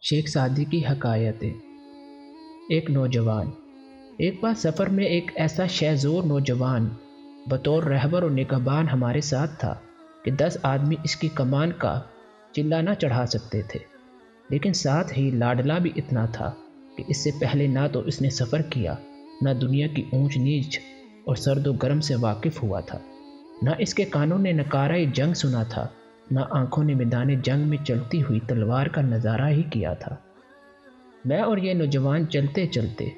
شیخ Saadi کی حکایتیں۔ ایک نوجوان۔ ایک بار سفر میں ایک ایسا شہزور نوجوان بطور رہبر و نگہبان ہمارے ساتھ تھا کہ 10 آدمی اس کی کمان کا چلہ نہ چڑھا سکتے تھے، لیکن ساتھ ہی لاڈلا بھی اتنا تھا کہ اس سے پہلے نہ تو اس نے سفر کیا، نہ دنیا کی اونچ نیچ اور سرد و گرم سے واقف ہوا تھا، نہ اس کے کانوں نے نکارہ جنگ سنا تھا، نہ آنکھوں نے میدان جنگ میں چلتی ہوئی تلوار کا نظارہ ہی کیا تھا۔ میں اور یہ نوجوان چلتے چلتے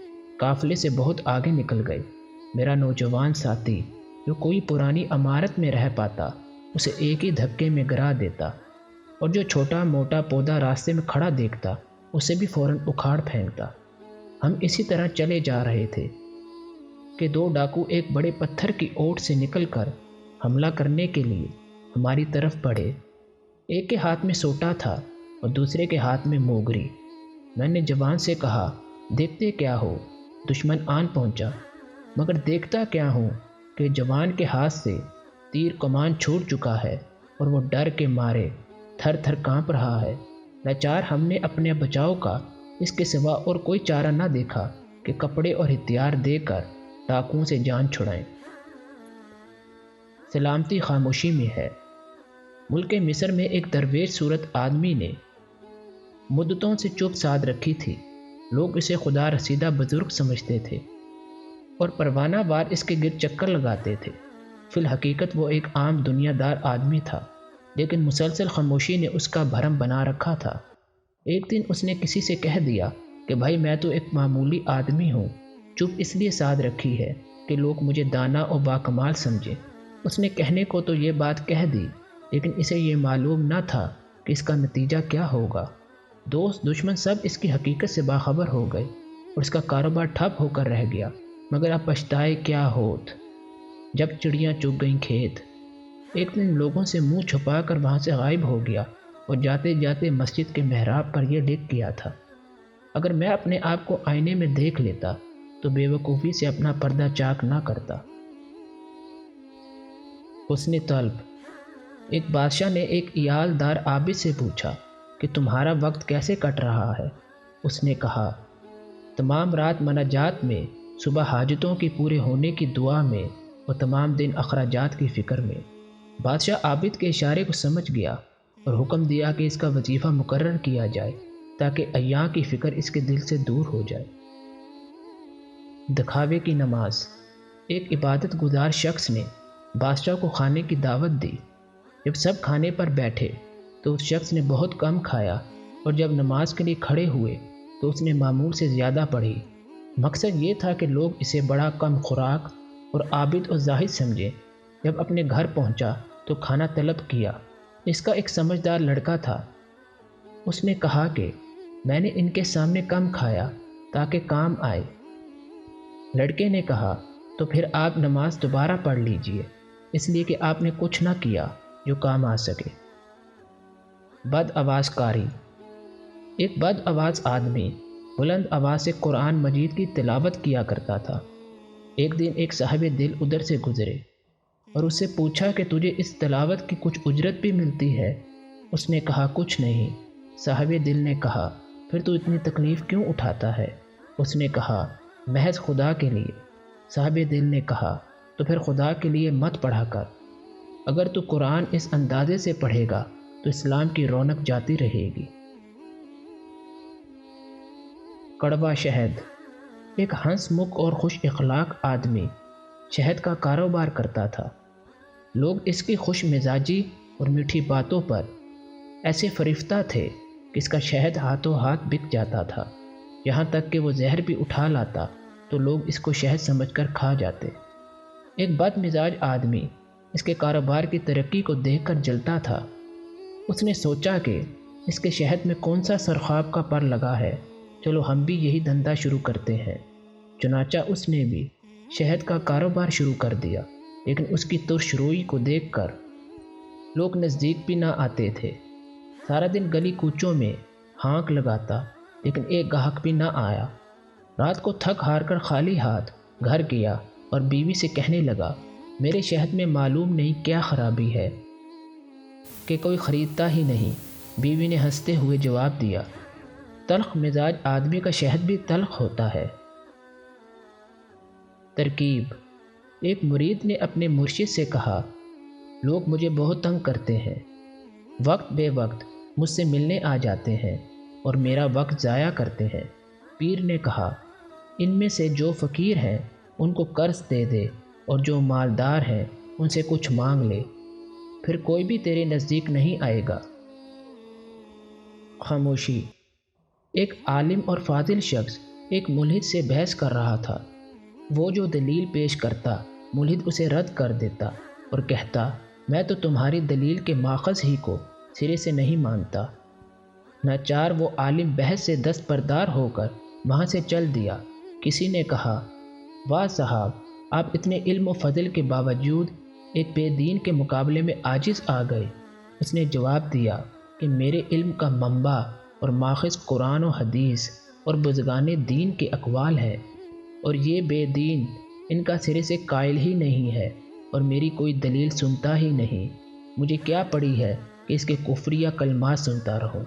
قافلے سے بہت آگے نکل گئے۔ میرا نوجوان ساتھی جو کوئی پرانی عمارت میں رہ پاتا اسے ایک ہی دھکے میں گرا دیتا، اور جو چھوٹا موٹا پودا راستے میں کھڑا دیکھتا اسے بھی فوراً اکھاڑ پھینکتا۔ ہم اسی طرح چلے جا رہے تھے کہ 2 ڈاکو ایک بڑے پتھر کی اوٹ سے نکل کر حملہ کرنے کے لیے ہماری طرف بڑھے۔ ایک کے ہاتھ میں سوٹا تھا اور دوسرے کے ہاتھ میں موگری۔ میں نے جوان سے کہا، دیکھتے کیا ہو، دشمن آن پہنچا۔ مگر دیکھتا کیا ہوں کہ جوان کے ہاتھ سے تیر کمان چھوٹ چکا ہے اور وہ ڈر کے مارے تھر تھر کانپ رہا ہے۔ لاچار ہم نے اپنے بچاؤ کا اس کے سوا اور کوئی چارہ نہ دیکھا کہ کپڑے اور ہتھیار دے کر ڈاکوؤں سے جان چھڑائیں۔ سلامتی خاموشی میں ہے۔ ملک مصر میں ایک درویش صورت آدمی نے مدتوں سے چپ سادھ رکھی تھی۔ لوگ اسے خدا رسیدہ بزرگ سمجھتے تھے اور پروانہ وار اس کے گرد چکر لگاتے تھے۔ فی الحقیقت وہ ایک عام دنیا دار آدمی تھا، لیکن مسلسل خاموشی نے اس کا بھرم بنا رکھا تھا۔ ایک دن اس نے کسی سے کہہ دیا کہ بھائی میں تو ایک معمولی آدمی ہوں، چپ اس لیے سادھ رکھی ہے کہ لوگ مجھے دانا اور باکمال سمجھیں۔ اس نے کہنے کو تو یہ بات کہہ دی، لیکن اسے یہ معلوم نہ تھا کہ اس کا نتیجہ کیا ہوگا۔ دوست دشمن سب اس کی حقیقت سے باخبر ہو گئے اور اس کا کاروبار ٹھپ ہو کر رہ گیا۔ مگر اب پچھتائے کیا ہوت جب چڑیاں چگ گئیں کھیت۔ ایک دن لوگوں سے منہ چھپا کر وہاں سے غائب ہو گیا اور جاتے جاتے مسجد کے محراب پر یہ لکھ گیا تھا، اگر میں اپنے آپ کو آئینے میں دیکھ لیتا تو بے وقوفی سے اپنا پردہ چاک نہ کرتا۔ حسن طلب۔ ایک بادشاہ نے ایک عیال دار عابد سے پوچھا کہ تمہارا وقت کیسے کٹ رہا ہے؟ اس نے کہا، تمام رات مناجات میں، صبح حاجتوں کی پورے ہونے کی دعا میں اور تمام دن اخراجات کی فکر میں۔ بادشاہ عابد کے اشارے کو سمجھ گیا اور حکم دیا کہ اس کا وظیفہ مقرر کیا جائے تاکہ ایاں کی فکر اس کے دل سے دور ہو جائے۔ دکھاوے کی نماز۔ ایک عبادت گزار شخص نے بادشاہ کو کھانے کی دعوت دی۔ جب سب کھانے پر بیٹھے تو اس شخص نے بہت کم کھایا اور جب نماز کے لیے کھڑے ہوئے تو اس نے معمول سے زیادہ پڑھی۔ مقصد یہ تھا کہ لوگ اسے بڑا کم خوراک اور عابد اور زاہد سمجھے۔ جب اپنے گھر پہنچا تو کھانا طلب کیا۔ اس کا ایک سمجھدار لڑکا تھا۔ اس نے کہا کہ میں نے ان کے سامنے کم کھایا تاکہ کام آئے۔ لڑکے نے کہا، تو پھر آپ نماز دوبارہ پڑھ لیجئے، اس لیے کہ آپ نے کچھ نہ کیا جو کام آ سکے۔ بد آواز کاری۔ ایک بد آواز آدمی بلند آواز سے قرآن مجید کی تلاوت کیا کرتا تھا۔ ایک دن ایک صاحب دل ادھر سے گزرے اور اس سے پوچھا کہ تجھے اس تلاوت کی کچھ اجرت بھی ملتی ہے؟ اس نے کہا، کچھ نہیں۔ صاحب دل نے کہا، پھر تو اتنی تکلیف کیوں اٹھاتا ہے؟ اس نے کہا، محض خدا کے لیے۔ صاحب دل نے کہا، تو پھر خدا کے لیے مت پڑھا کر۔ اگر تو قرآن اس اندازے سے پڑھے گا تو اسلام کی رونق جاتی رہے گی۔ کڑوا شہد۔ ایک ہنس مکھ اور خوش اخلاق آدمی شہد کا کاروبار کرتا تھا۔ لوگ اس کی خوش مزاجی اور میٹھی باتوں پر ایسے فریفتہ تھے کہ اس کا شہد ہاتھوں ہاتھ بک جاتا تھا، یہاں تک کہ وہ زہر بھی اٹھا لاتا تو لوگ اس کو شہد سمجھ کر کھا جاتے۔ ایک بد مزاج آدمی اس کے کاروبار کی ترقی کو دیکھ کر جلتا تھا۔ اس نے سوچا کہ اس کے شہد میں کون سا سرخاب کا پر لگا ہے، چلو ہم بھی یہی دھندا شروع کرتے ہیں۔ چنانچہ اس نے بھی شہد کا کاروبار شروع کر دیا، لیکن اس کی ترش روئی کو دیکھ کر لوگ نزدیک بھی نہ آتے تھے۔ سارا دن گلی کوچوں میں ہانک لگاتا، لیکن ایک گاہک بھی نہ آیا۔ رات کو تھک ہار کر خالی ہاتھ گھر گیا اور بیوی سے کہنے لگا، میرے شہد میں معلوم نہیں کیا خرابی ہے کہ کوئی خریدتا ہی نہیں۔ بیوی نے ہنستے ہوئے جواب دیا، تلخ مزاج آدمی کا شہد بھی تلخ ہوتا ہے۔ ترکیب: ایک مرید نے اپنے مرشد سے کہا، لوگ مجھے بہت تنگ کرتے ہیں، وقت بے وقت مجھ سے ملنے آ جاتے ہیں اور میرا وقت ضائع کرتے ہیں۔ پیر نے کہا، ان میں سے جو فقیر ہیں ان کو قرض دے دے اور جو مالدار ہیں ان سے کچھ مانگ لے، پھر کوئی بھی تیرے نزدیک نہیں آئے گا۔ خاموشی۔ ایک عالم اور فاضل شخص ایک ملحد سے بحث کر رہا تھا۔ وہ جو دلیل پیش کرتا ملحد اسے رد کر دیتا اور کہتا، میں تو تمہاری دلیل کے ماخذ ہی کو سرے سے نہیں مانتا۔ ناچار وہ عالم بحث سے دستبردار ہو کر وہاں سے چل دیا۔ کسی نے کہا، واہ صاحب، آپ اتنے علم و فضل کے باوجود ایک بے دین کے مقابلے میں عاجز آ گئے۔ اس نے جواب دیا کہ میرے علم کا منبع اور ماخذ قرآن و حدیث اور بزرگان دین کے اقوال ہے، اور یہ بے دین ان کا سرے سے قائل ہی نہیں ہے اور میری کوئی دلیل سنتا ہی نہیں۔ مجھے کیا پڑی ہے کہ اس کے کفریہ کلمات سنتا رہوں۔